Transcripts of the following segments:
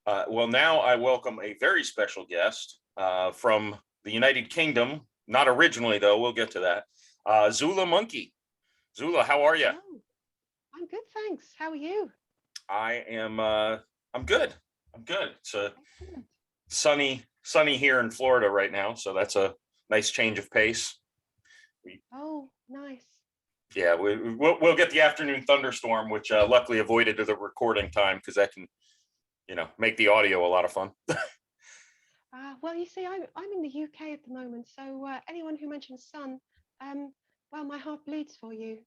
Well, now I welcome a very special guest from the United Kingdom. Not originally, though. We'll get to that. Zoola Monkey. Zoola, how are you? Hello. I'm good, thanks. How are you? I am. I'm good. I'm good. It's a Excellent. sunny here in Florida right now, so that's a nice change of pace. We, Oh, nice. yeah, we'll get the afternoon thunderstorm, which luckily avoided the recording time because that can make the audio a lot of fun. Well, you see, I'm in the UK at the moment, so anyone who mentions sun, um, well, my heart bleeds for you.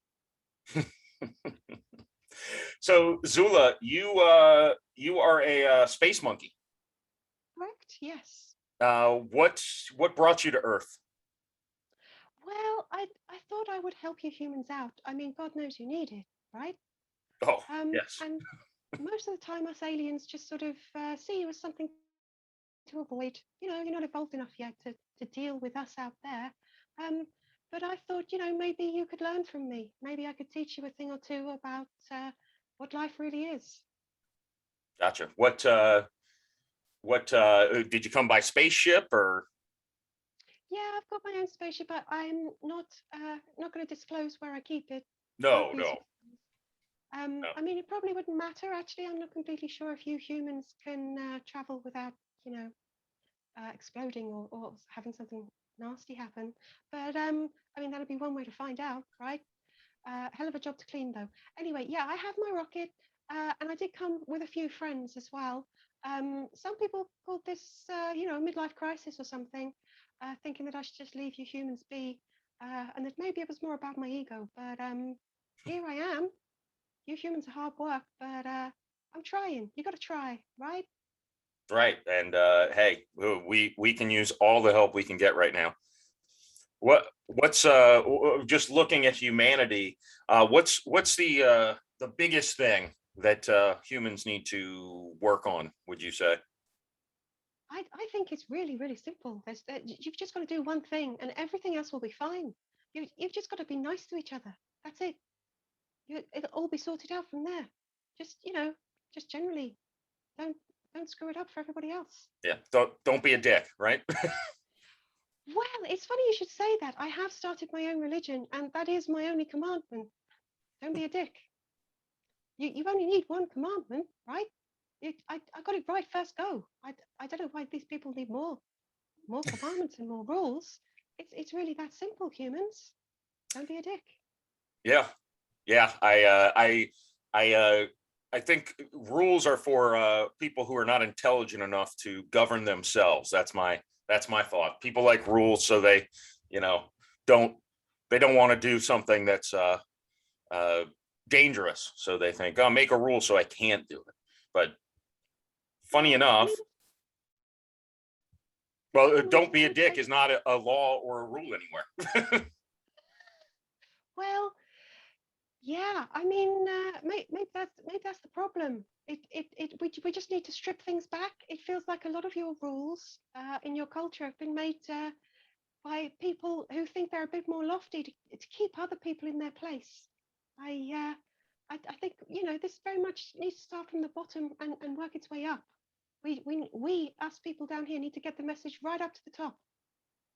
So Zula, you are a space monkey. Correct? Yes. What brought you to Earth? Well, I thought I would help you humans out. I mean, God knows you need it, right? Oh, yes. And most of the time, us aliens just sort of see you as something to avoid. You're not evolved enough yet to deal with us out there. Um, but I thought, maybe you could learn from me. Maybe I could teach you a thing or two about what life really is. Gotcha. What did you come by spaceship or? Yeah, I've got my own spaceship, but I'm not going to disclose where I keep it. For No, obvious no, reasons. no. I mean, it probably wouldn't matter. Actually, I'm not completely sure if you humans can travel without, you know, exploding or having something nasty happen. But I mean, that'd be one way to find out, right? Hell of a job to clean, though. Anyway, yeah, I have my rocket, and I did come with a few friends as well. Some people called this, midlife crisis or something, thinking that I should just leave you humans be, and that maybe it was more about my ego. But here I am. You humans are hard work, but I'm trying. You got to try, right? Right. And hey, we can use all the help we can get right now. What's just looking at humanity? What's the biggest thing that humans need to work on? Would you say? I think it's really, really simple. You've just got to do one thing, and everything else will be fine. You've just got to be nice to each other. That's it. It'll all be sorted out from there. Just just generally don't don't screw it up for everybody else. Yeah. Don't be a dick. Right. Well, it's funny you should say that. I have started my own religion, and that is my only commandment. Don't be a dick. You only need one commandment, right? I got it right first go. I don't know why these people need more commandments and more rules. It's really that simple, humans. Don't be a dick. Yeah. Yeah. I think rules are for people who are not intelligent enough to govern themselves. That's my thought. People like rules, so they, you know, don't they don't want to do something that's uh, dangerous. So they think, oh, make a rule so I can't do it. But funny Yeah, I mean, enough, well, well, don't be a sounds dick like is not a law or a rule anywhere. well, yeah. I mean, maybe that's the problem. We just need to strip things back. It feels like a lot of your rules in your culture have been made by people who think they're a bit more lofty to keep other people in their place. I I think this very much needs to start from the bottom and work its way up. We us people down here need to get the message right up to the top.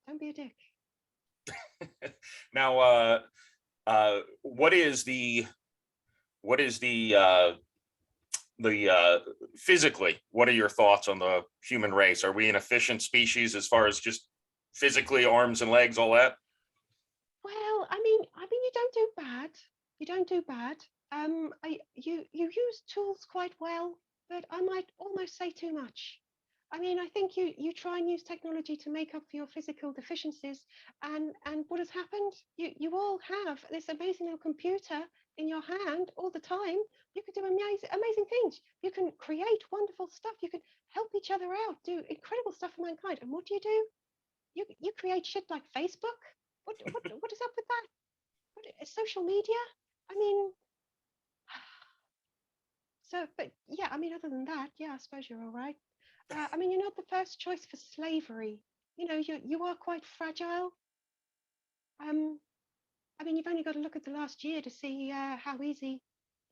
Don't be a dick. Now, what is the physically? What are your thoughts on the human race? Are we an efficient species as far as just physically, arms and legs, all that? Well, I mean, you don't do bad. You don't do bad. You use tools quite well, but I might almost say too much. I mean, I think you try and use technology to make up for your physical deficiencies, and what has happened? You all have this amazing little computer in your hand all the time. You can do amazing things. You can create wonderful stuff. You can help each other out, do incredible stuff for mankind. And what do? You create shit like Facebook. What is up with that? Social media? I mean, but yeah, I mean, other than that, yeah, I suppose you're all right. I mean, you're not the first choice for slavery. You are quite fragile. Um, I mean, you've only got to look at the last year to see how easy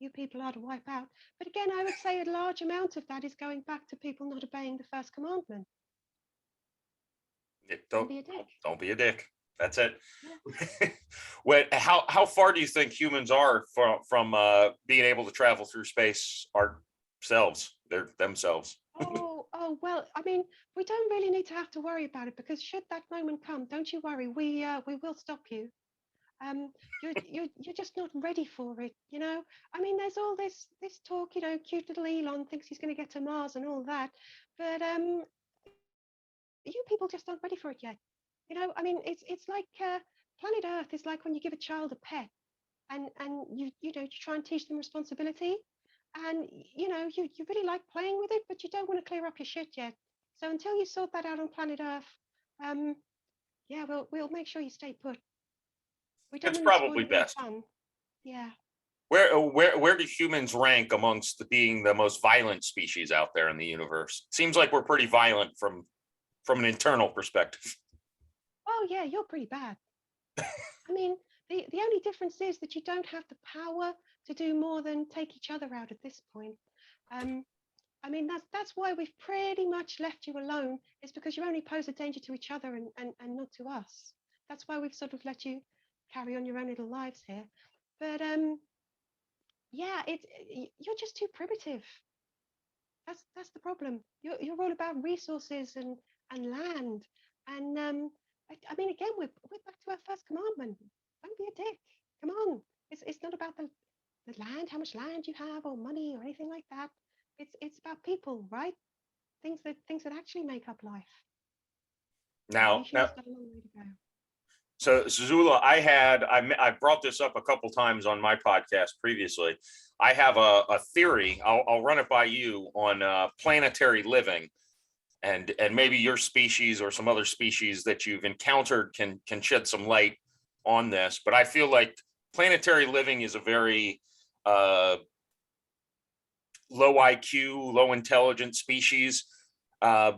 you people are to wipe out. But again, I would say a large amount of that is going back to people not obeying the first commandment. Don't be a dick. Don't be a dick. That's it. Yeah. How far do you think humans are from being able to travel through space themselves? Oh, well, I mean, we don't really need to have to worry about it, because should that moment come, don't you worry, we will stop you. You're just not ready for it, you know. I mean, there's all this talk, you know, cute little Elon thinks he's going to get to Mars and all that, but you people just aren't ready for it yet. You know, I mean, it's like planet Earth is like when you give a child a pet, and you know, you try and teach them responsibility, and you know, you really like playing with it, but you don't want to clear up your shit yet. So until you sort that out on planet Earth, um, yeah, we'll make sure you stay put. We don't It's want to spoil probably your little best. fun. Yeah. Where do humans rank amongst being the most violent species out there in the universe? Seems like we're pretty violent from an internal perspective. Oh yeah, you're pretty bad. I mean, the only difference is that you don't have the power to do more than take each other out at this point. Um, I mean, that's why we've pretty much left you alone, is because you only pose a danger to each other and not to us. That's why we've sort of let you carry on your own little lives here. But yeah, you're just too primitive. That's the problem. You're all about resources and land. And I mean, again, we're back to our first commandment. Don't be a dick. Come on. It's not about the land, how much land you have, or money, or anything like that. It's about people, right? Things that actually make up life. Yeah, you Now, humans got a long way to go. so Zoola, I brought this up a couple times on my podcast previously. I have a theory. I'll run it by you on planetary living, and maybe your species or some other species that you've encountered can shed some light on this. But I feel like planetary living is a very low IQ, low intelligence species,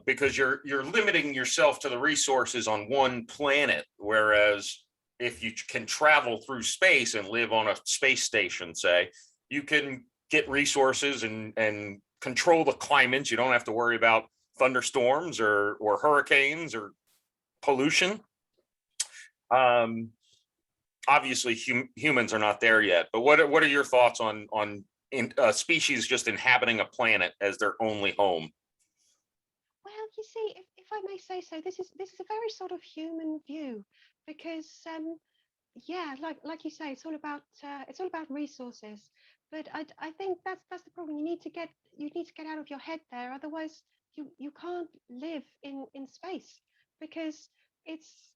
because you're limiting yourself to the resources on one planet. Whereas if you can travel through space and live on a space station, say, you can get resources and control the climates. You don't have to worry about thunderstorms or hurricanes or pollution. Um, Obviously, humans are not there yet. But what are your thoughts on species just inhabiting a planet as their only home? Well, you see, if I may say so, this is a very sort of human view, because yeah, like you say, it's all about resources. But I think that's the problem. You need to get out of your head there, otherwise you can't live in space, because it's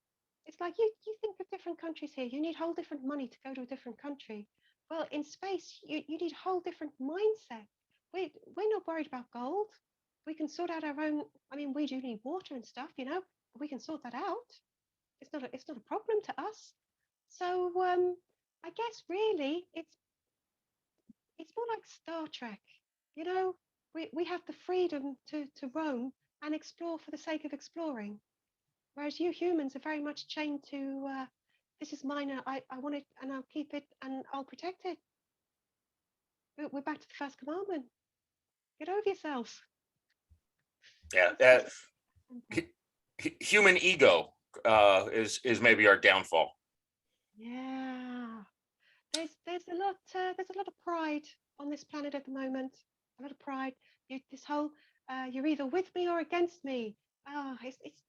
it's like you think of different countries here. You need whole different money to go to a different country. Well, in space, you need whole different mindset. We're not worried about gold. We can sort out our own. I mean, we do need water and stuff, you know, but we can sort that out. It's not a problem to us. So I guess really it's more like Star Trek. You know, we have the freedom to roam and explore for the sake of exploring, whereas you humans are very much chained to this is mine. And I want it, and I'll keep it, and I'll protect it. We're back to the first commandment. Get over yourselves. Yeah, It's simple. human ego is maybe our downfall. Yeah. There's a lot of pride on this planet at the moment. A lot of pride. This whole you're either with me or against me. It's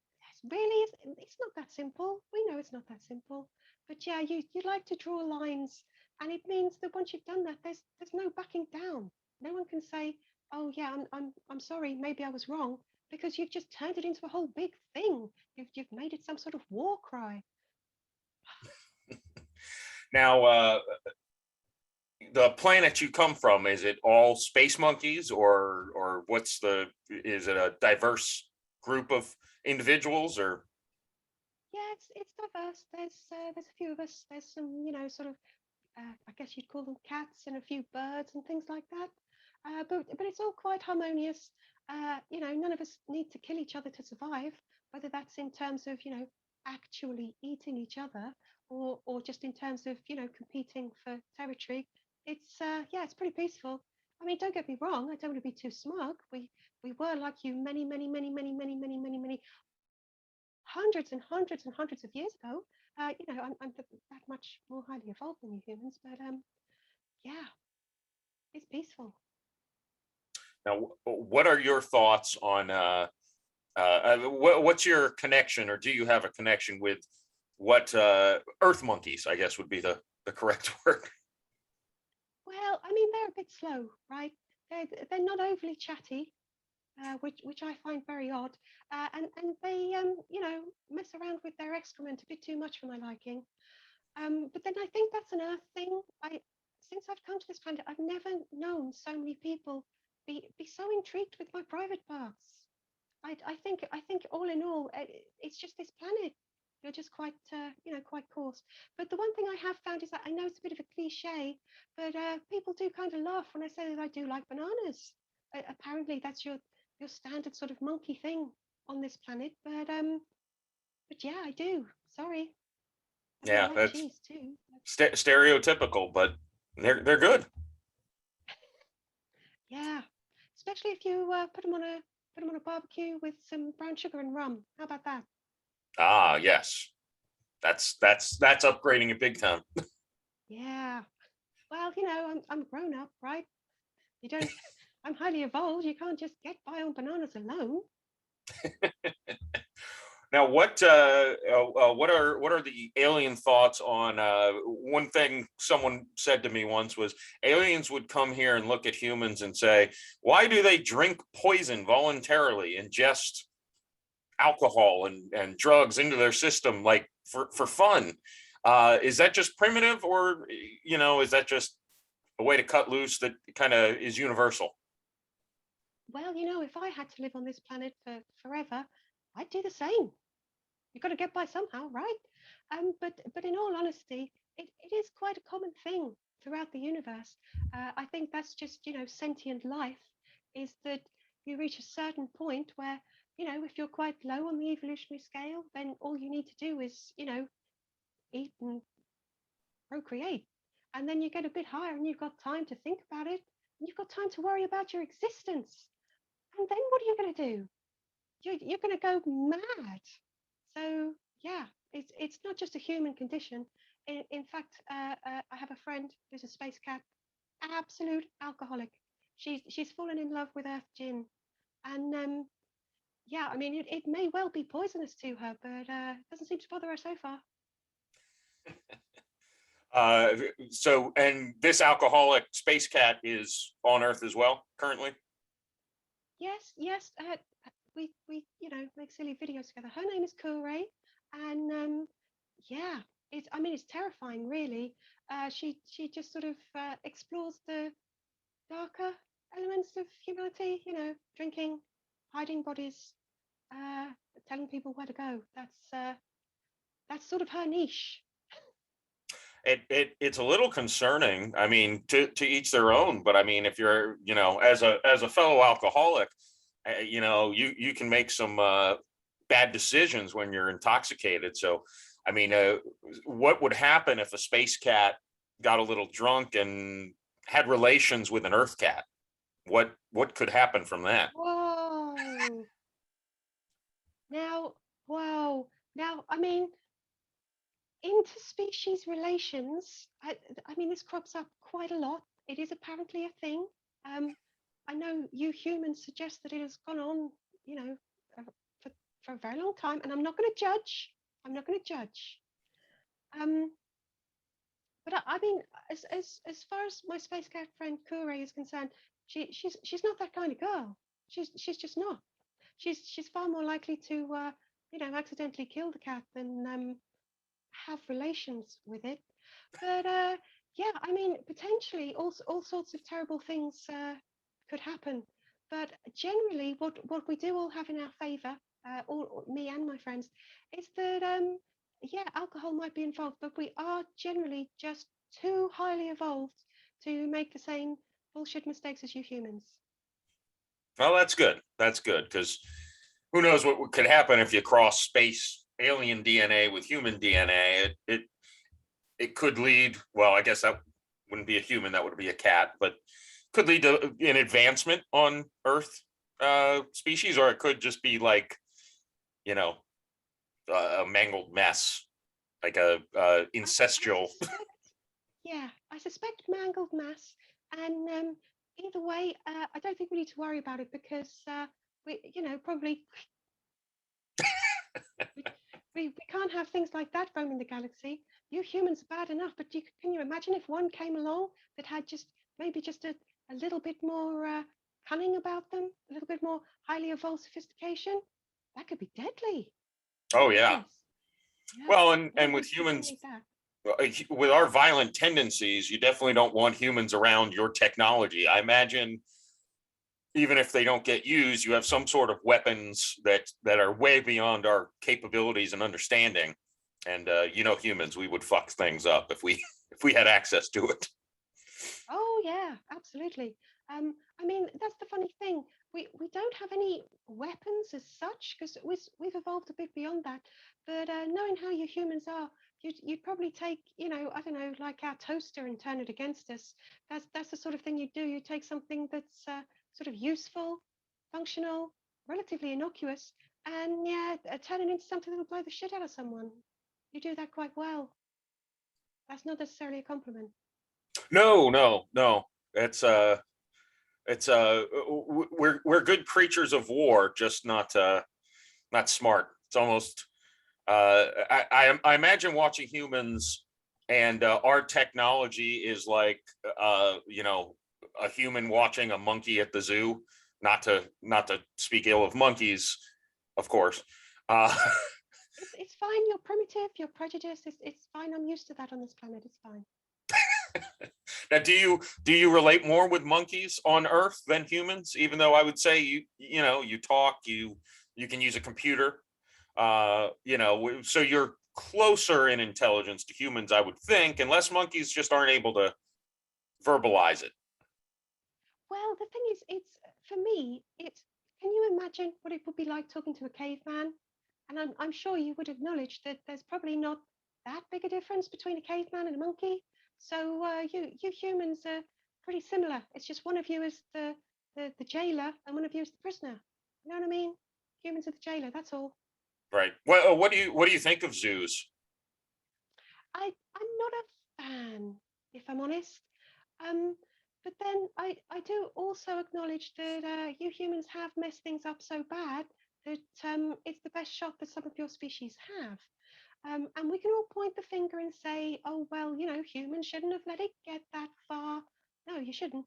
really it's not that simple. We know it's not that simple. But yeah, you like to draw lines, and it means that once you've done that, there's no backing down. No one can say, oh yeah, I'm sorry, maybe I was wrong, because you've just turned it into a whole big thing. You've made it some sort of war cry. Now, the planet you come from, is it all space monkeys, or is it a diverse group of individuals? Or Yeah, it's diverse. There's a few of us. There's some, you know, sort of I guess you'd call them cats, and a few birds and things like that. But it's all quite harmonious. You know, none of us need to kill each other to survive, whether that's in terms of, you know, actually eating each other, or just in terms of, you know, competing for territory. yeah, it's pretty peaceful. I mean, don't get me wrong. I don't want to be too smug. We were like you many hundreds and hundreds and hundreds of years ago. That much more highly evolved than you humans, but yeah, it's peaceful. Now, what are your thoughts on what's your connection, or do you have a connection with what earth monkeys, I guess would be the correct word? Well, I mean, they're a bit slow, right? They're not overly chatty, which I find very odd, and they mess around with their excrement a bit too much for my liking. But then I think that's an Earth thing. I Since I've come to this planet, I've never known so many people be so intrigued with my private parts. I think all in all, it's just this planet. You're just quite quite coarse. But the one thing I have found is that I know it's a bit of a cliche, but people do kind of laugh when I say that I do like bananas. Apparently, that's your standard sort of monkey thing on this planet. But yeah, I do. Sorry. I mean, I Yeah, like that's cheese too. stereotypical, but they're good. Yeah, especially if you put them on a barbecue with some brown sugar and rum. How about that? Ah, yes, that's upgrading it big time. Yeah. Well, I'm grown up, right? You don't. I'm highly evolved. You can't just get by on bananas alone. Now, what are the alien thoughts on one thing someone said to me once was aliens would come here and look at humans and say, why do they drink poison voluntarily, ingest alcohol and drugs into their system like for fun? Is that just primitive, or is that just a way to cut loose that kind of is universal? Well, if I had to live on this planet for forever, I'd do the same. You've got to get by somehow, right? But in all honesty, it is quite a common thing throughout the universe. I think that's just sentient life is that you reach a certain point where if you're quite low on the evolutionary scale, then all you need to do is eat and procreate, and then you get a bit higher and you've got time to think about it, and you've got time to worry about your existence, and then what are you going to do? You're going to go mad. So yeah, it's not just a human condition. In fact, I have a friend who's a space cat, absolute alcoholic. She's fallen in love with Earth Gin, and yeah, I mean it may well be poisonous to her, but it doesn't seem to bother her so far. Uh, and this alcoholic space cat is on Earth as well currently. Yes, yes. We make silly videos together. Her name is Kure, and yeah, it's terrifying, really. She just sort of explores the darker elements of humanity. Drinking, hiding bodies, uh, telling people where to go. That's sort of her niche. It's a little concerning. I mean, to each their own. But I mean, if you're, as a fellow alcoholic, you can make some bad decisions when you're intoxicated. So, I mean, what would happen if a space cat got a little drunk and had relations with an Earth cat? What could happen from that? Whoa! Now, wow! Now, I mean, interspecies relations. I mean, this crops up quite a lot. It is apparently a thing. Um, I know you humans suggest that it has gone on, you know, uh, for, for a very long time, and I'm not going to judge. I'm not going to judge. Um, but I mean, as far as my space cat friend Kure is concerned, she's not that kind of girl. She's just not. She's far more likely to accidentally kill the cat than have relations with it. But yeah, I mean, potentially all sorts of terrible things could happen. But generally, what we do all have in our favour, all me and my friends, is that yeah, alcohol might be involved, but we are generally just too highly evolved to make the same bullshit mistakes as you humans. Well, that's good. That's good, because who knows what could happen if you cross space alien DNA with human DNA? It could lead. Well, I guess that wouldn't be a human, that would be a cat, but could lead to an advancement on Earth species, or it could just be like, you know, a mangled mess, like a incestual. Yeah, I suspect mangled mass, and either way, I don't think we need to worry about it because probably we, we can't have things like that roaming the galaxy. You humans are bad enough, but can you imagine if one came along that had maybe just a little bit more cunning about them, a little bit more highly evolved sophistication? That could be deadly. Oh My yeah. goodness. Yeah. Well, I don't and with think we humans, need that. with our violent tendencies, you definitely don't want humans around your technology. I imagine even if they don't get used, you have some sort of weapons that are way beyond our capabilities and understanding. And humans, we would fuck things up if we if we had access to it. Oh yeah, absolutely. I mean, that's the funny thing. We don't have any weapons as such because we've evolved a bit beyond that. But knowing how you humans are, you'd probably take, I don't know, like our toaster and turn it against us. That's the sort of thing you do. You take something that's sort of useful, functional, relatively innocuous, and yeah, turn it into something that'll blow the shit out of someone. You do that quite well. That's not necessarily a compliment. No, no, no. It's we're good creatures of war, just not smart. It's almost I imagine watching humans and our technology is like a human watching a monkey at the zoo. Not to speak ill of monkeys, of course. Uh, It's fine. You're primitive. You're prejudiced. It's fine. I'm used to that on this planet. It's fine. Now, do you relate more with monkeys on Earth than humans? Even though I would say you talk, you can use a computer, so you're closer in intelligence to humans, I would think, unless monkeys just aren't able to verbalize it. Well, the thing is, it's for me. It's Can you imagine what it would be like talking to a caveman? And I'm sure you would acknowledge that there's probably not that big a difference between a caveman and a monkey. So you humans are pretty similar. It's just one of you is the jailer and one of you is the prisoner. You know what I mean? Humans are the jailer. That's all. Right. Well, what do you think of zoos? I'm not a fan, if I'm honest. Um, but then I do also acknowledge that you humans have messed things up so bad that it's the best shot that some of your species have. And we can all point the finger and say, oh, well, humans shouldn't have let it get that far. No, you shouldn't.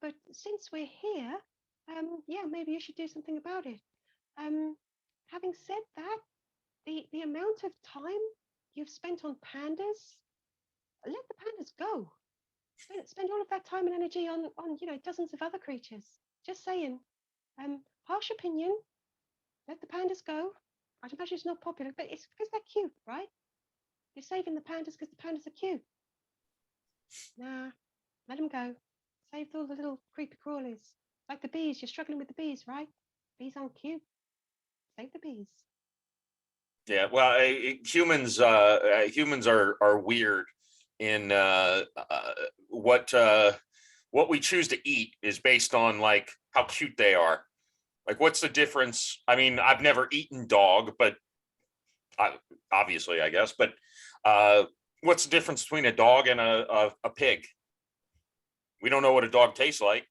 But since we're here, yeah, maybe you should do something about it. Um, Having said that, the amount of time you've spent on pandas, let the pandas go. Spend all of that time and energy on dozens of other creatures. Just saying. Harsh opinion. Let the pandas go. I'd imagine it's not popular, but it's because they're cute, right? You're saving the pandas because the pandas are cute. Nah, let them go. Save all the little creepy crawlies. Like the bees, you're struggling with the bees, right? Bees aren't cute. Save the bees. Yeah. Well, humans are weird in what we choose to eat is based on like how cute they are. Like, what's the difference? I mean, I've never eaten dog, but obviously, I guess. But what's the difference between a dog and a pig? We don't know what a dog tastes like.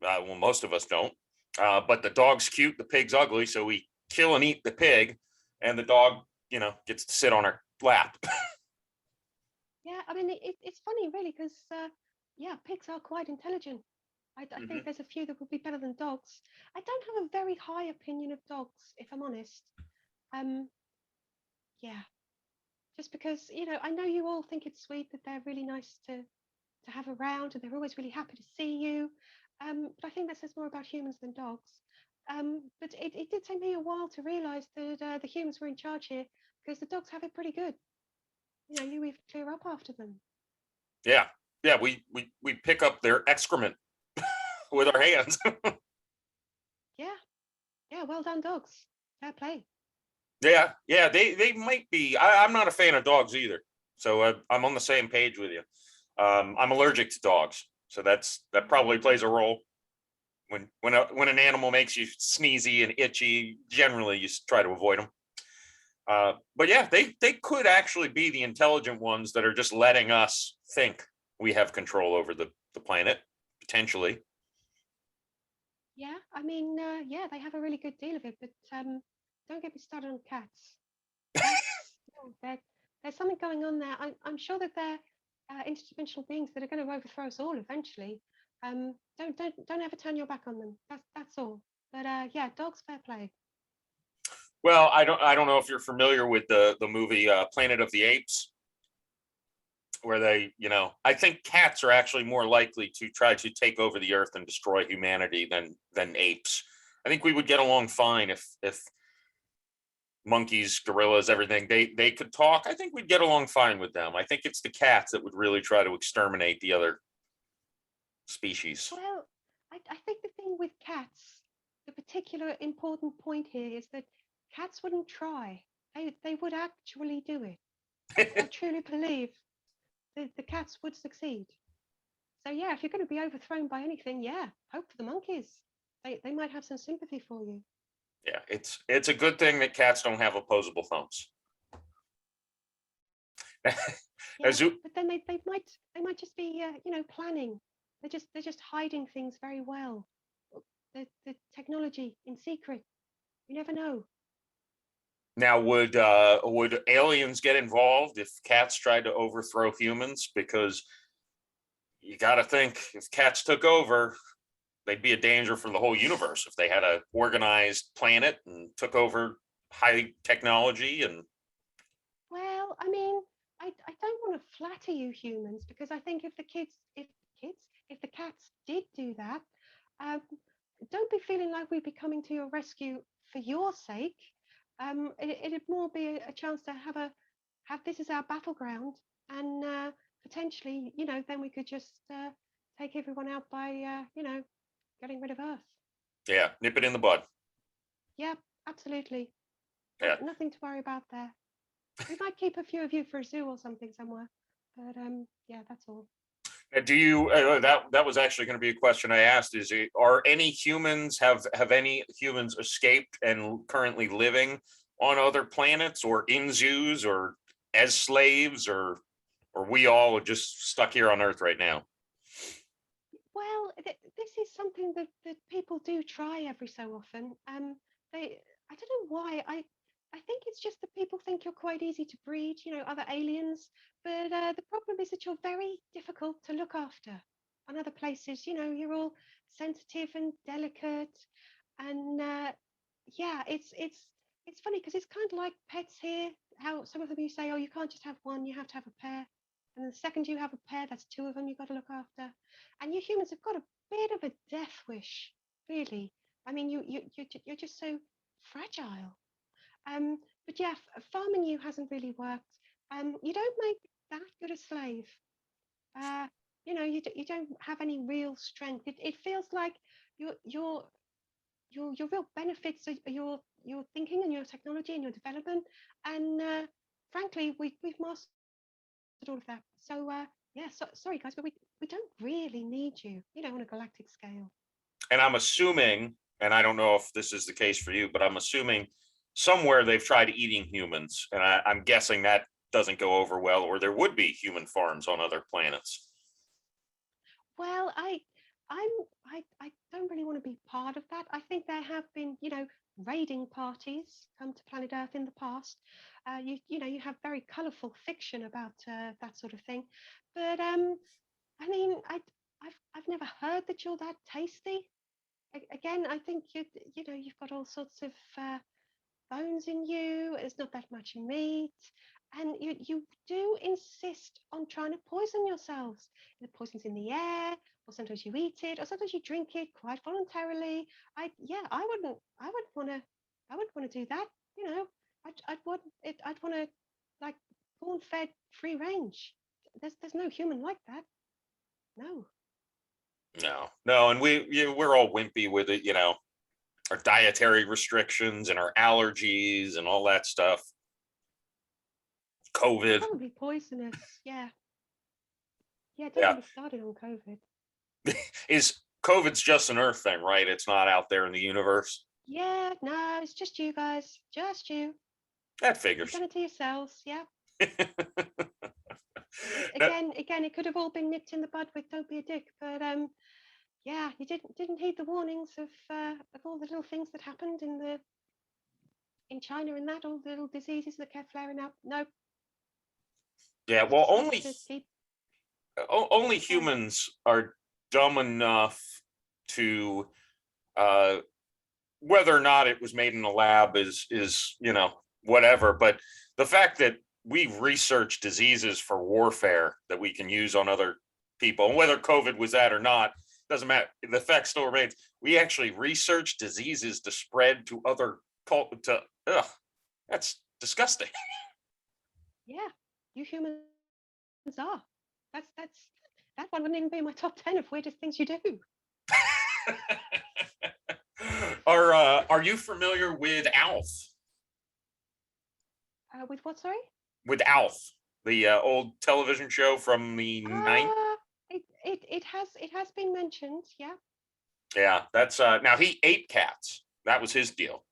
Well, most of us don't. But the dog's cute, the pig's ugly, so we kill and eat the pig, and the dog, gets to sit on our lap. Yeah, I mean, it's funny, really, because, yeah, pigs are quite intelligent. I think Hmm. there's a few that would be better than dogs. I don't have a very high opinion of dogs, if I'm honest. Um, yeah, just because, I know you all think it's sweet that they're really nice to have around and they're always really happy to see you. But I think that says more about humans than dogs. But it did take me a while to realize that the humans were in charge here because the dogs have it pretty good. You even clear up after them. Yeah, yeah. We pick up their excrement with our hands. Yeah, yeah, well done, dogs. Fair play. Yeah, yeah. They might be. I'm not a fan of dogs either, so I'm on the same page with you. I'm allergic to dogs, so that probably plays a role. When an animal makes you sneezy and itchy, generally you try to avoid them. But yeah, they could actually be the intelligent ones that are just letting us think we have control over the planet, potentially. Yeah, I mean, yeah, they have a really good deal of it, but don't get me started on cats. Cats, oh, there's something going on there. I'm sure that they're interdimensional beings that are going to overthrow us all eventually. Don't ever turn your back on them. That's all. But yeah, dogs, fair play. Well, I don't know if you're familiar with the movie Planet of the Apes, where they, I think cats are actually more likely to try to take over the earth and destroy humanity than apes. I think we would get along fine if monkeys, gorillas, everything, they could talk. I think we'd get along fine with them. I think it's the cats that would really try to exterminate the other species. Well, I think the thing with cats, the particular important point here is that cats wouldn't try. They would actually do it. I truly believe the cats would succeed. So yeah, if you're going to be overthrown by anything, yeah, hope for the monkeys. They might have some sympathy for you. Yeah, it's a good thing that cats don't have opposable thumbs. Yeah, but then they might just be planning. They're just hiding things very well. The technology in secret. You never know. Now, would aliens get involved if cats tried to overthrow humans? Because you got to think, if cats took over, they'd be a danger for the whole universe if they had a organized planet and took over high technology. And Well, I mean, I don't want to flatter you humans because I think if the cats did do that, um, don't be feeling like we'd be coming to your rescue for your sake. It'd more be a chance to have this as our battleground, and potentially, then we could just take everyone out by, getting rid of Earth. yeah, nip it in the bud. Yeah, absolutely. Yeah. Nothing to worry about there. We might keep a few of you for a zoo or something somewhere, but yeah, that's all. Do you that was actually going to be a question I asked? Is it, are any humans have any humans escaped and currently living on other planets or in zoos or as slaves, or we all just stuck here on Earth right now? Well, this is something that people do try every so often. I don't know why. I think it's just that people think you're quite easy to breed, other aliens. But the problem is that you're very difficult to look after on other places. You're all sensitive and delicate, and yeah, it's funny because it's kind of like pets here. How some of them you say, oh, you can't just have one, you have to have a pair. And the second you have a pair, that's two of them you've got to look after. And you humans have got a bit of a death wish, really. I mean, you're just so fragile. But yeah, farming you hasn't really worked. You don't make that good a slave. Uh, you don't have any real strength. It feels like your your your real benefits are your thinking and your technology and your development. And frankly, we've mastered all of that. So yeah, sorry guys, but we don't really need you, on a galactic scale. And I'm assuming, and I don't know if this is the case for you, but I'm assuming somewhere they've tried eating humans, and I'm guessing that doesn't go over well, or there would be human farms on other planets. Well, I don't really want to be part of that. I think there have been, raiding parties come to planet Earth in the past. You have very colourful fiction about that sort of thing. But I mean, I've never heard that you're that tasty. Again, I think you've got all sorts of bones in you. There's not that much meat, and you do insist on trying to poison yourselves. The poison's in the air, or sometimes you eat it, or sometimes you drink it quite voluntarily. I wouldn't want to do that. I'd want to like corn-fed free range. There's no human like that. No. No, and we're all wimpy with it, our dietary restrictions and our allergies and all that stuff. COVID. Probably poisonous. Yeah. Yeah, don't get Yeah. me started on COVID. Is COVID's just an Earth thing, right? It's not out there in the universe. Yeah, no, it's just you guys, just you. That You've figures. done it to yourselves. Yeah. That- Again, it could have all been nipped in the bud with "Don't be a dick," but yeah, you didn't heed the warnings of all the little things that happened in China and that all the little diseases that kept flaring up. Nope, yeah. Well, decided to keep. only Sorry. humans are dumb enough to uh, whether or not it was made in a lab is whatever. But the fact that we've researched diseases for warfare that we can use on other people, and whether COVID was that or not, doesn't matter. The fact still remains. We actually researched diseases to spread to other to. Ugh, that's disgusting. Yeah, you humans are. That's that one wouldn't even be in my top 10 of weirdest things you do. Are you familiar with Alf? With what? Sorry. With Alf, the old television show from the ninth. It has been mentioned. Yeah. Yeah, that's now he ate cats. That was his deal.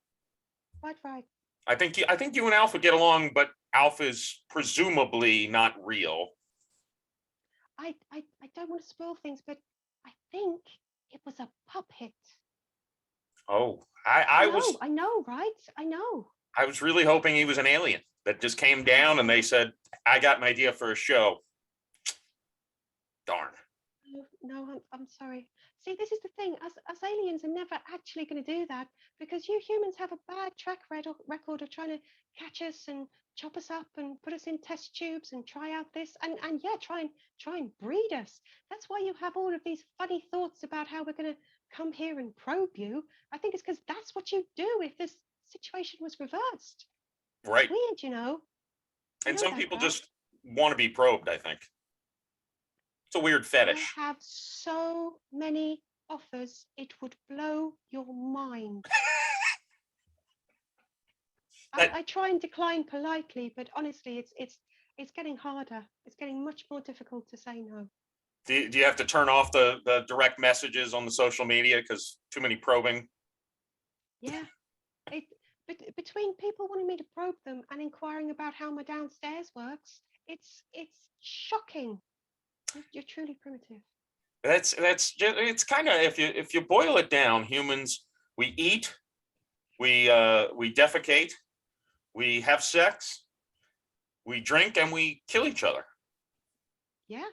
Right. I think you and Alf would get along, but Alf is presumably not real. I don't want to spoil things, but I think it was a puppet. Oh, I know, right? I know. I was really hoping he was an alien that just came down and they said, "I got an idea for a show." Darn. No, I'm sorry. See, this is the thing. Us aliens are never actually going to do that because you humans have a bad record of trying to catch us and chop us up and put us in test tubes and try out this and yeah, try and breed us. That's why you have all of these funny thoughts about how we're going to come here and probe you. I think it's because that's what you do if this situation was reversed. It's Right. weird, you know. You And know some that, people right? just want to be probed, I think. It's a weird I fetish. have so many offers, it would blow your mind. That I try and decline politely, but honestly, it's getting harder. It's getting much more difficult to say no. do you have to turn off the direct messages on the social media because too many probing? Yeah, it but between people wanting me to probe them and inquiring about how my downstairs works, it's shocking. You're truly primitive. That's just, it's kind of, if you boil it down, humans, we eat, we defecate, we have sex, we drink, and we kill each other. Yeah,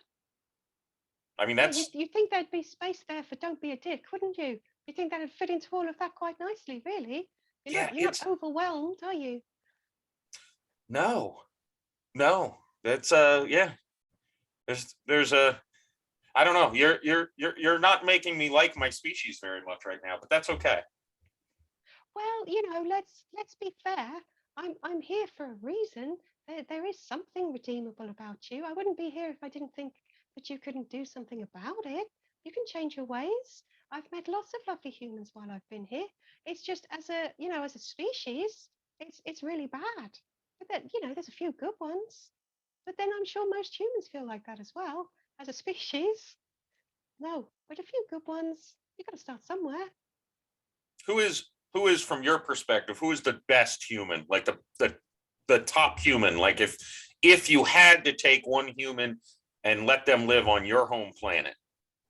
I mean, yeah. that's You think there'd be space there for "Don't be a dick," wouldn't you? You think that'd fit into all of that quite nicely, really? yeah. You're not It's overwhelmed, are you? no, no. That's yeah. There's a I don't know. You're not making me like my species very much right now, but that's okay. Well, let's be fair. I'm here for a reason. There is something redeemable about you. I wouldn't be here if I didn't think that you couldn't do something about it. You can change your ways. I've met lots of lovely humans while I've been here. It's just as a species, it's really bad. But then, there's a few good ones. But then I'm sure most humans feel like that as well. As a species, no, but a few good ones. You got to start somewhere. Who is from your perspective? Who is the best human? Like the top human? Like if you had to take one human and let them live on your home planet,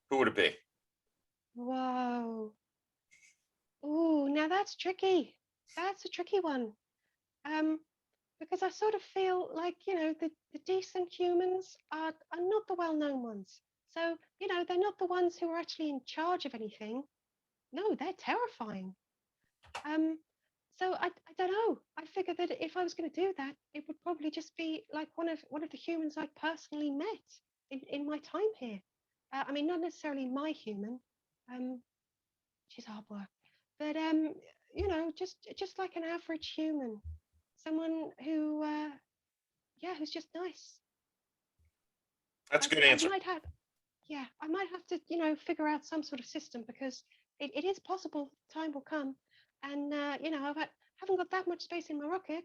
who would it be? Whoa. Ooh, now that's tricky. That's a tricky one. Um, because I sort of feel like, the decent humans are not the well-known ones. So, they're not the ones who are actually in charge of anything. No, they're terrifying. Um, so I don't know. I figured that if I was going to do that, it would probably just be like one of the humans I personally met in my time here. I mean, not necessarily my human. Um, she's hard work, but just like an average human, someone who, who's just nice. That's a good I answer. might have, yeah, I might have to, figure out some sort of system because it is possible time will come, and haven't got that much space in my rocket.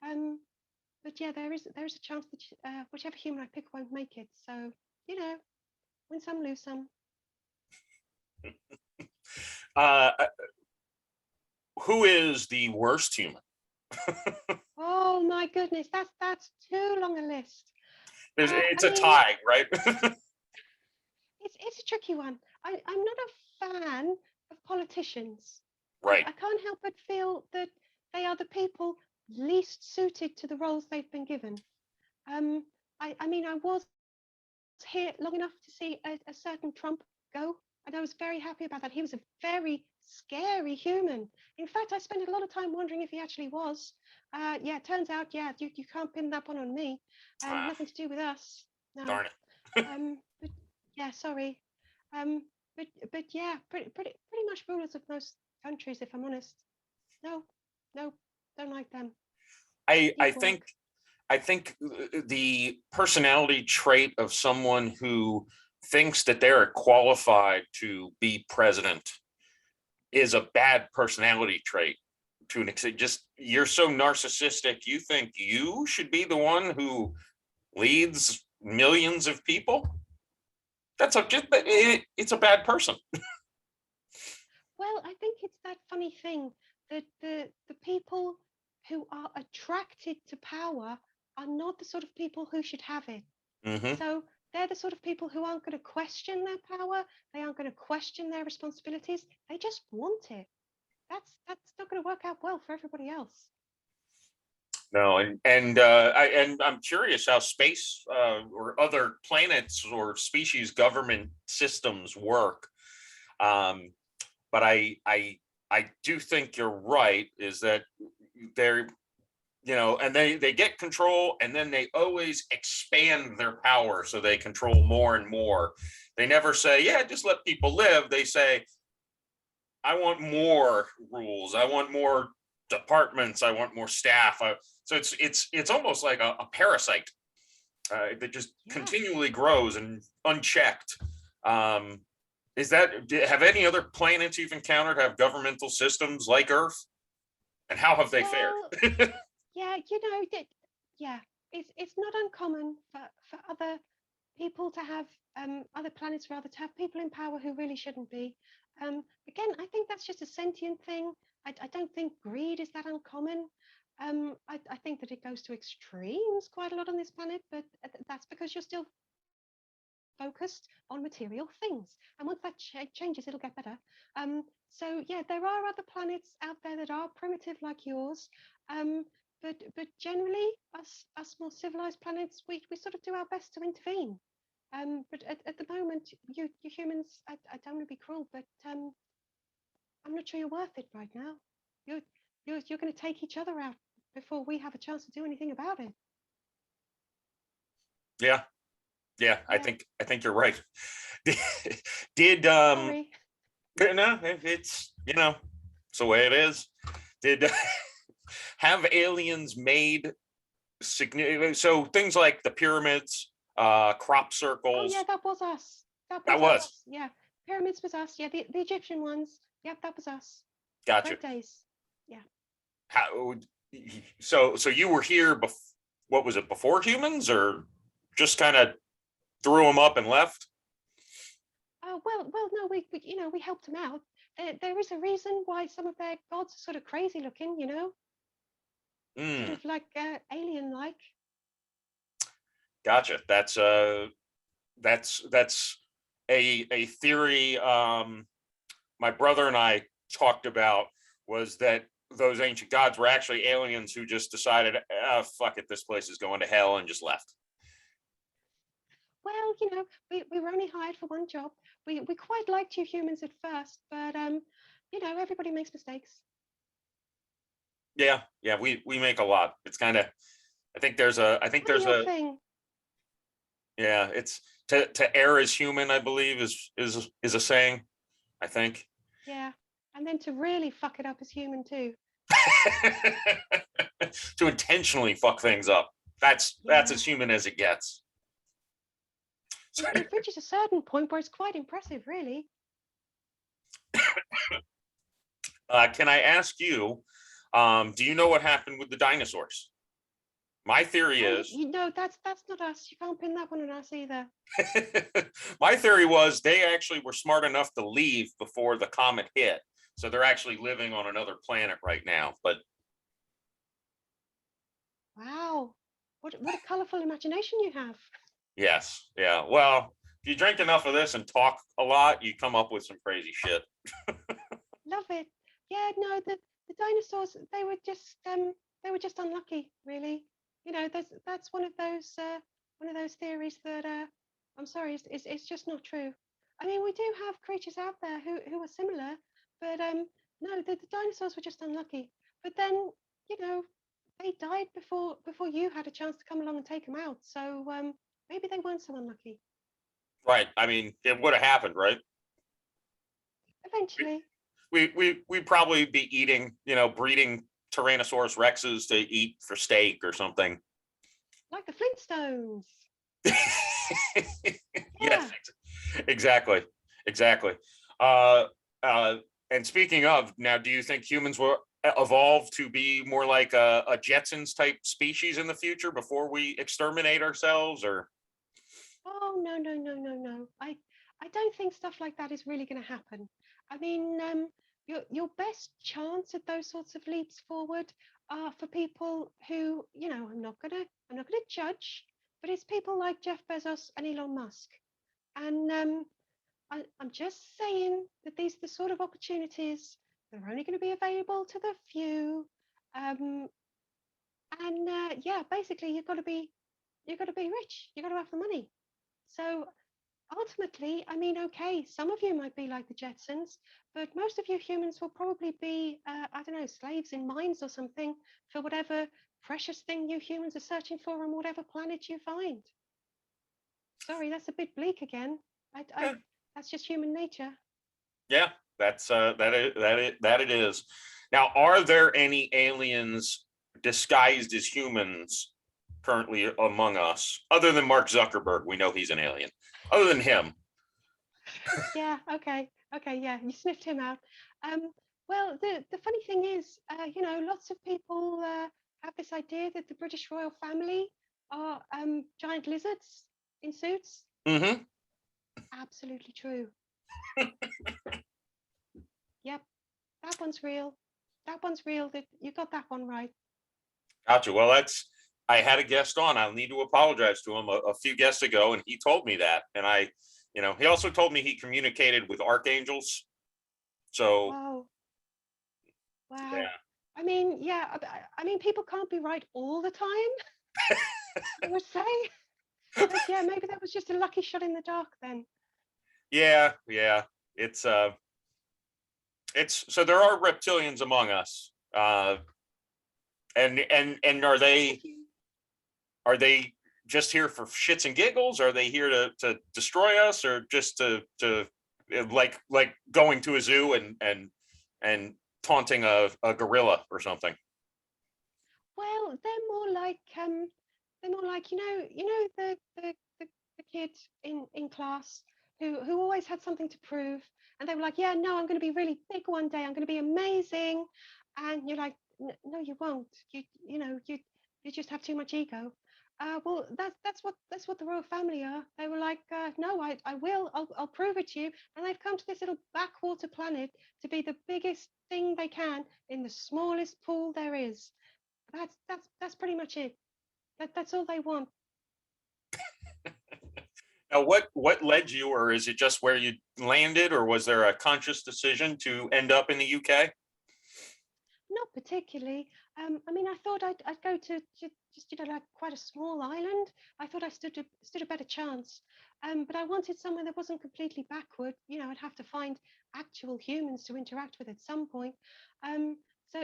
Um, but yeah, there is a chance that whichever human I pick won't make it. So you know, win some, lose some. Uh, who is the worst human? Oh my goodness, that's too long a list. I It's a mean, tie, right? it's a tricky one. I'm not a fan of politicians. Right. I can't help but feel that they are the people least suited to the roles they've been given. Um, I mean, I was here long enough to see a certain Trump go, and I was very happy about that. He was a very scary human. In fact, I spent a lot of time wondering if he actually was. Yeah, it turns out, yeah, you can't pin that one on me. Ah, Nothing to do with us. No. darn it. But yeah, sorry. Um, but yeah, pretty much rulers of most countries, if I'm honest. No, no, don't like them. I I Deep think work. I think the personality trait of someone who thinks that they're qualified to be president is a bad personality trait to an extent. Just you're so narcissistic, you think you should be the one who leads millions of people. That's it's a bad person. Well, I think it's that funny thing that the people who are attracted to power are not the sort of people who should have it. Mm-hmm. So they're the sort of people who aren't going to question their power. They aren't going to question their responsibilities. They just want it. That's not going to work out well for everybody else. No, and I'm curious how space or other planets or species government systems work. Um, but I do think you're right. Is that they're and they get control, and then they always expand their power so they control more and more. They never say, yeah, just let people live. They say, I want more rules. I want more departments. I want more staff. So it's almost like a parasite that just Yeah. continually grows and unchecked. Um, have any other planets you've encountered have governmental systems like Earth, and how have they fared? Well, yeah, yeah, it's not uncommon for other people to have other planets rather to have people in power who really shouldn't be. Again, I think that's just a sentient thing. I don't think greed is that uncommon. I think that it goes to extremes quite a lot on this planet, but that's because you're still focused on material things. And once that changes, it'll get better. So yeah, there are other planets out there that are primitive like yours. Um, but generally, us more civilized planets, we sort of do our best to intervene. But at the moment, you humans, I don't want to be cruel, but I'm not sure you're worth it right now. You're you're going to take each other out before we have a chance to do anything about it. Yeah, yeah, Yeah, I think you're right. Did sorry. no, it's it's the way it is. Did have aliens made significant so things like the pyramids, crop Oh yeah, circles? that was us. That That was was us. Yeah, pyramids was us. Yeah, the Egyptian ones. Yep, that was us. gotcha. Great days. Yeah. How so you were here what was it, before humans, or just kind of threw them up and left? Oh well, no, we helped them out. There is a reason why some of their gods are sort of crazy looking. Sort Mm, of like alien like. gotcha. That's a theory my brother and I talked about, was that those ancient gods were actually aliens who just decided, fuck it, this place is going to hell, and just left. Well, we were only hired for one job. We quite liked you humans at first, but everybody makes mistakes. Yeah, yeah, we make a lot. It's kind of, I think Not there's your a, thing. yeah, it's to err is human, I believe is a saying, I think. Yeah. And then to really fuck it up as human too. To intentionally fuck things up. That's Yeah. as human as it gets. It reaches a certain point where it's quite impressive, really. Can I ask you, do you know what happened with the dinosaurs? My theory Oh, is, that's not us. You can't pin that one on us either. my theory was they actually were smart enough to leave before the comet hit. So they're actually living on another planet right now. But Wow, what a colorful imagination you have. yes, yeah. Well, if you drink enough of this and talk a lot, you come up with some crazy shit. Love it. Yeah, no, the dinosaurs they were just unlucky, really. That's one of those theories that I'm sorry, it's just not true. I mean, we do have creatures out there who are similar, but no, the dinosaurs were just unlucky. But then, you know, they died before you had a chance to come along and take them out. So maybe they weren't so unlucky. Right. I mean, it would have happened, right? Eventually, We'd probably be eating, breeding Tyrannosaurus Rexes to eat for steak or something. like the Flintstones. Yes, Yeah. exactly. Exactly. Uh, uh, and speaking of, now, do you think humans will evolve to be more like a Jetsons type species in the future before we exterminate ourselves? Or Oh no, no, no, no, no. I don't think stuff like that is really going to happen. I mean, your best chance at those sorts of leaps forward are for people who, I'm not gonna judge, but it's people like Jeff Bezos and Elon Musk. And I'm just saying that these are the sort of opportunities that are only going to be available to the few. Um, and yeah, basically you've got to be rich. You've got to have the money. So ultimately, I mean, okay, some of you might be like the Jetsons, but most of you humans will probably be, I don't know, slaves in mines or something for whatever precious thing you humans are searching for on whatever planet you find. Sorry, that's a bit bleak again. yeah, That's just human nature. yeah, that's that it is. Now, are there any aliens disguised as humans currently among us, other than Mark Zuckerberg? We know he's an alien. Other than him, Yeah, okay, yeah, you sniffed him out. Um, well, the funny thing is, lots of people have this idea that the British royal family are giant lizards in suits. mm-hmm. Absolutely true. Yep, that one's real. That one's real. That you got that one right. Gotcha. Well, I had a guest on. I'll need to apologize to him a few guests ago, and he told me that. And he also told me he communicated with archangels. So, Wow, wow. yeah. I mean, yeah. I mean, people can't be right all the time. I would say, but yeah, maybe that was just a lucky shot in the dark then. Yeah, yeah. It's it's so there are reptilians among us. And Quite a few. are they just here for shits and giggles? Are they here to destroy us, or just to like going to a zoo and taunting a gorilla or something? Well, they're more like the kid in class who always had something to prove, and they were like, yeah, no, I'm going to be really big one day. I'm going to be amazing, and you're like, no, you won't. You just have too much ego. Well, that's what the royal family are. They were like, no, I will. I'll prove it to you. And they've come to this little backwater planet to be the biggest thing they can in the smallest pool there is. That's pretty much it. That's all they want. Now, what led you, or is it just where you landed, or was there a conscious decision to end up in the UK? Not particularly. I mean, I thought I'd go to just like quite a small island. I thought I stood a better chance. But I wanted somewhere that wasn't completely backward. I'd have to find actual humans to interact with at some point.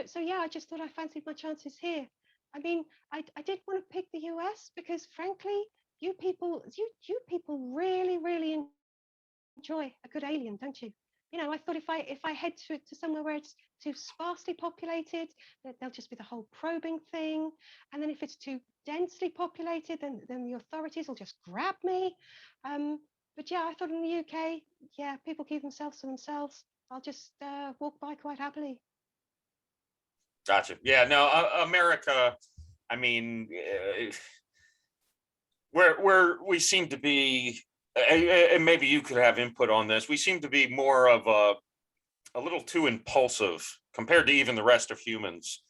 So yeah, I just thought I fancied my chances here. I mean, I did want to pick the US because frankly, you people really enjoy a good alien, don't you? I thought if I head to somewhere where it's too sparsely populated, that there'll just be the whole probing thing. And then if it's too densely populated, then the authorities will just grab me. Um, but yeah, I thought in the UK, yeah, people keep themselves to themselves. I'll just walk by quite happily. Gotcha. Yeah, no, America. I mean, where we seem to be, and maybe you could have input on this. We seem to be more of a little too impulsive compared to even the rest of humans.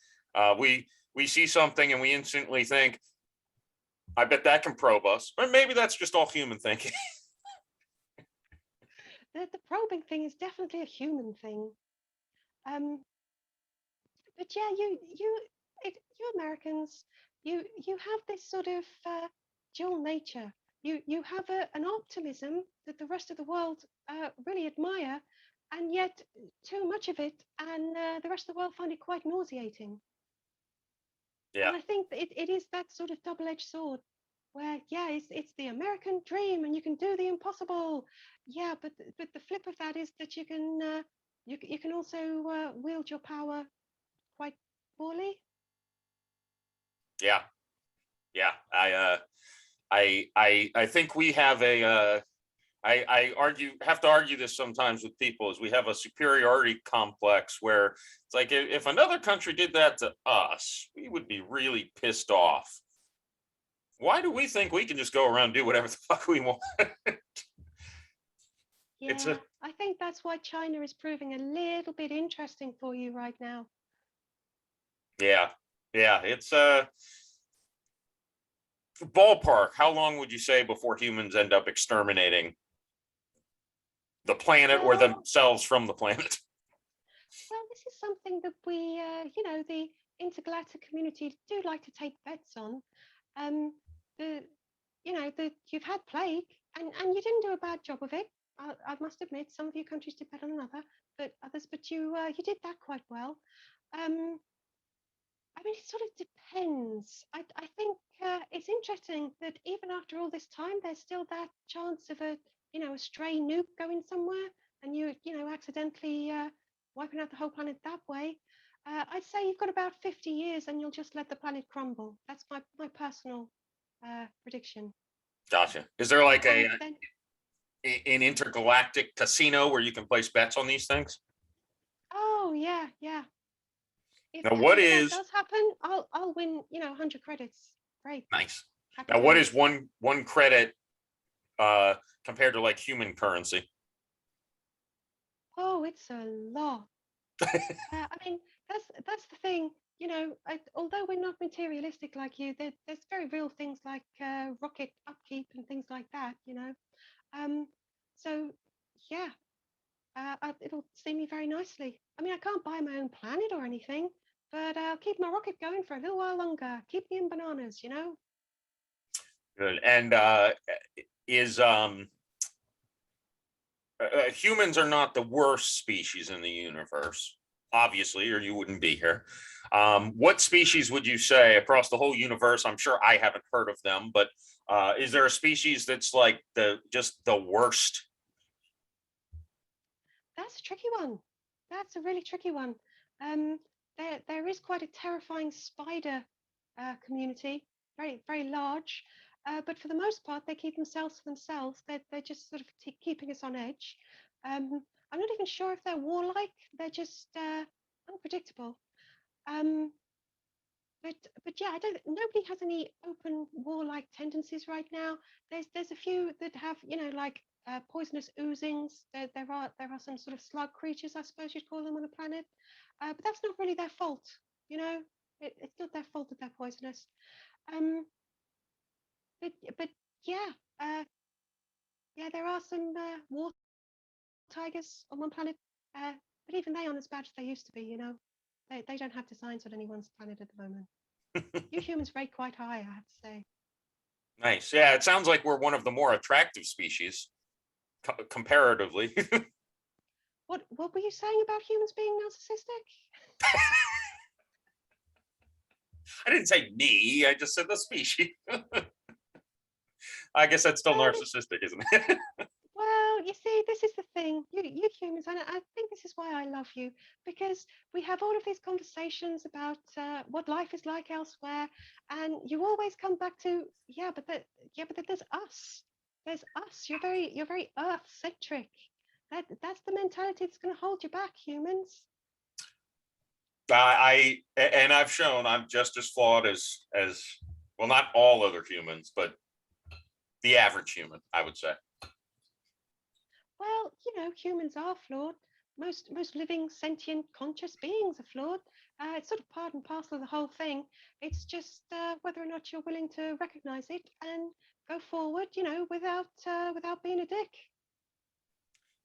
We see something and we instantly think, I bet that can probe us. Or maybe that's just all human thinking. The probing thing is definitely a human thing. Um, but yeah, you Americans, you have this sort of dual nature. You have an optimism that the rest of the world really admire, and yet too much of it, and the rest of the world find it quite nauseating. Yeah. And I think that it is that sort of double-edged sword where, yeah, it's the American dream and you can do the impossible. Yeah, but the flip of that is that you can also wield your power quite poorly. Yeah. Yeah. I think we have I have to argue this sometimes with people is we have a superiority complex where it's like if another country did that to us, we would be really pissed off. Why do we think we can just go around and do whatever the fuck we want? It's Yeah, I think that's why China is proving a little bit interesting for you right now. yeah, yeah. It's ballpark. How long would you say before humans end up exterminating the planet or Well, themselves from the planet? well, this is something that we, the intergalactic community do like to take bets on. Um, the you've had plague and you didn't do a bad job of it. I must admit, some of your countries did better than others, but you did that quite well. Um, I mean, it sort of depends. I think it's interesting that even after all this time, there's still that chance of a stray nuke going somewhere and accidentally wiping out the whole planet that way. I'd say you've got about 50 years and you'll just let the planet crumble. That's my personal prediction. Gotcha. Is there like And then, an intergalactic casino where you can place bets on these things? oh yeah, yeah. If Now, what if that is does happen, I'll win, 100 credits. Great, nice? happy Now, what is days. one credit uh compared to like human currency? Oh, it's a lot. I mean, that's the thing. Although we're not materialistic like you, there's very real things like rocket upkeep and things like that. Um, so yeah, it'll see me very nicely. I mean, I can't buy my own planet or anything, but I'll keep my rocket going for a little while longer. Keep me in bananas. Good. And is humans are not the worst species in the universe, obviously, or you wouldn't be here. What species would you say across the whole universe? I'm sure I haven't heard of them, but is there a species that's like just the worst? That's a tricky one. That's a really tricky one. Um, there is quite a terrifying spider community, very very large, but for the most part they keep themselves to themselves. They're just sort of keeping us on edge. I'm not even sure if they're warlike. They're just unpredictable. Um, but yeah, I don't. Nobody has any open warlike tendencies right now. There's a few that have like poisonous oozings. There are some sort of slug creatures, I suppose you'd call them on the planet, but that's not really their fault. You know, it's not their fault that they're poisonous. Um, but yeah, uh, yeah, there are some war tigers on one planet, uh, but even they aren't as bad as they used to be. They don't have designs on anyone's planet at the moment. You humans rate quite high, I have to say. Nice. Yeah, it sounds like we're one of the more attractive species comparatively. What were you saying about humans being narcissistic? I didn't say me. I just said the species. I guess that's still Well, narcissistic, isn't it? well, you see, this is the thing. You humans, and I think this is why I love you, because we have all of these conversations about what life is like elsewhere, and you always come back to, but there's us. There's us. You're very Earth centric. That's the mentality that's going to hold you back, humans. And I've shown I'm just as flawed as well, not all other humans, but the average human, I would say. Well, humans are flawed. Most living, sentient, conscious beings are flawed. It's sort of part and parcel of the whole thing. It's just whether or not you're willing to recognize it and go forward, without being a dick.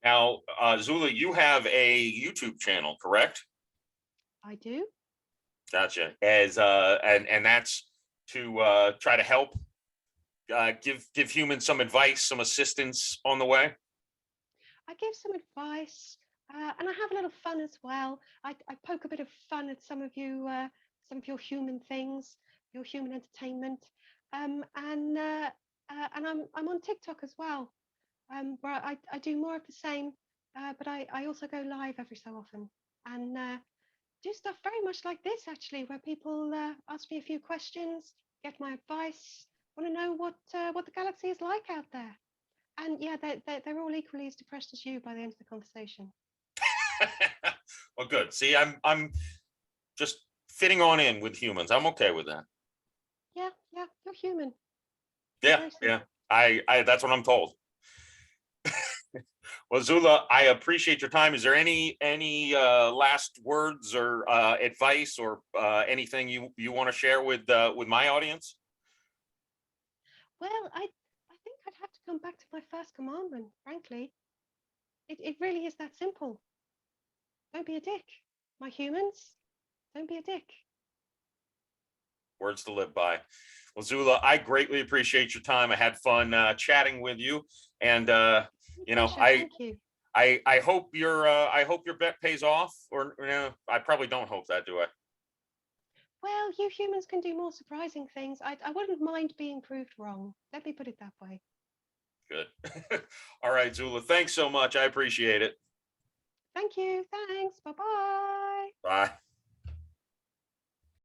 Now, Zoola, you have a YouTube channel, correct? I do. Gotcha. As and that's to try to help give humans some advice, some assistance on the way. I give some advice, and I have a little fun as well. I poke a bit of fun at some of your human things, your human entertainment, and I'm on TikTok as well, where I do more of the same, but I also go live every so often and do stuff very much like this actually, where people ask me a few questions, get my advice, want to know what the galaxy is like out there. And yeah, they're all equally as depressed as you by the end of the conversation. Well, good. See, I'm just fitting on in with humans. I'm okay with that. Yeah, you're human. Yeah, Seriously. yeah. I that's what I'm told. Well, Zoola, I appreciate your time. Is there any last words or advice or anything you want to share with my audience? Well, I think I'd have to come back to my first commandment, frankly. It really is that simple. Don't be a dick. My humans, don't be a dick. Words to live by. Well, Zoola, I greatly appreciate your time. I had fun chatting with you, and Pleasure, thank you. I hope your bet pays off. Or I probably don't hope that, do I? Well, you humans can do more surprising things. I wouldn't mind being proved wrong. Let me put it that way. Good. All right, Zoola. Thanks so much. I appreciate it. Thank you. Thanks. Bye bye. Bye.